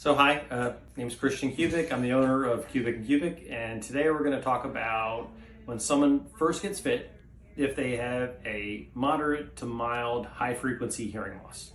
So hi, name is Christian Kubick. I'm the owner of Kubick and Kubick, and today we're going to talk about when someone first gets fit, if they have a moderate to mild high frequency hearing loss.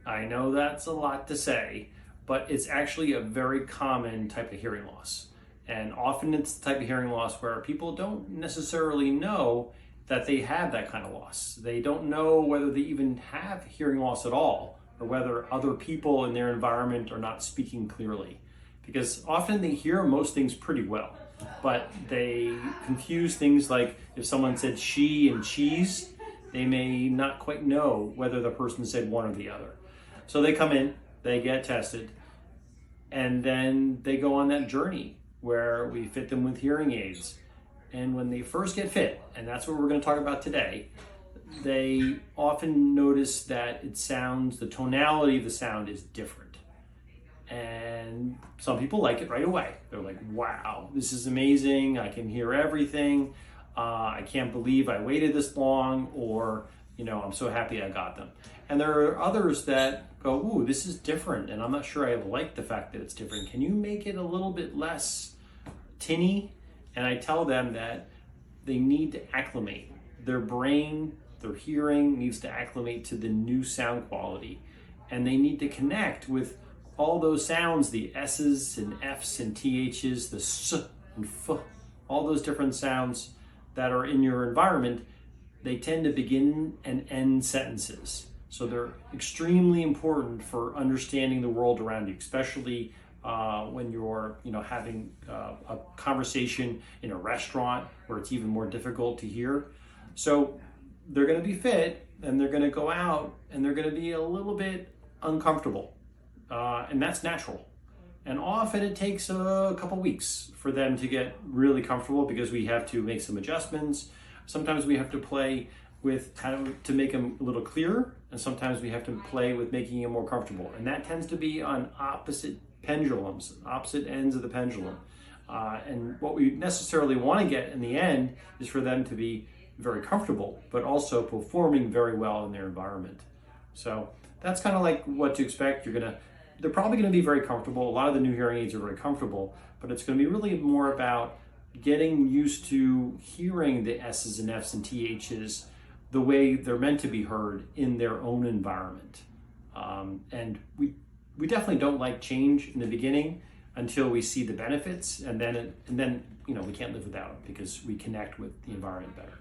I know that's a lot to say, but it's actually a very common type of hearing loss. And often it's the type of hearing loss where people don't necessarily know that they have that kind of loss. They don't know whether they even have hearing loss at all, or whether other people in their environment are not speaking clearly. Because often they hear most things pretty well, but they confuse things like if someone said she and cheese, they may not quite know whether the person said one or the other. So they come in, they get tested, and then they go on that journey where we fit them with hearing aids. And when they first get fit, and that's what we're going to talk about today, they often notice that the tonality of the sound is different. And some people like it right away. They're like, wow, this is amazing. I can hear everything. I can't believe I waited this long, or, I'm so happy I got them. And there are others that go, ooh, this is different. And I'm not sure I like the fact that it's different. Can you make it a little bit less tinny? And I tell them that they need to acclimate. Their brain, their hearing needs to acclimate to the new sound quality. And they need to connect with all those sounds, the S's and F's and TH's, the S and F, all those different sounds that are in your environment. They tend to begin and end sentences. So they're extremely important for understanding the world around you, especially when you're having a conversation in a restaurant where it's even more difficult to hear. So they're going to be fit, and they're going to go out, and they're going to be a little bit uncomfortable, and that's natural. And often it takes a couple weeks for them to get really comfortable, because we have to make some adjustments. Sometimes we have to play with to make them a little clearer, and sometimes we have to play with making them more comfortable. And that tends to be on opposite pendulums, opposite ends of the pendulum. And what we necessarily want to get in the end is for them to be very comfortable, but also performing very well in their environment. So that's kind of like what to expect. They're probably going to be very comfortable. A lot of the new hearing aids are very comfortable, but it's going to be really more about getting used to hearing the S's and F's and TH's the way they're meant to be heard in their own environment. And we definitely don't like change in the beginning until we see the benefits, and then we can't live without it because we connect with the environment better.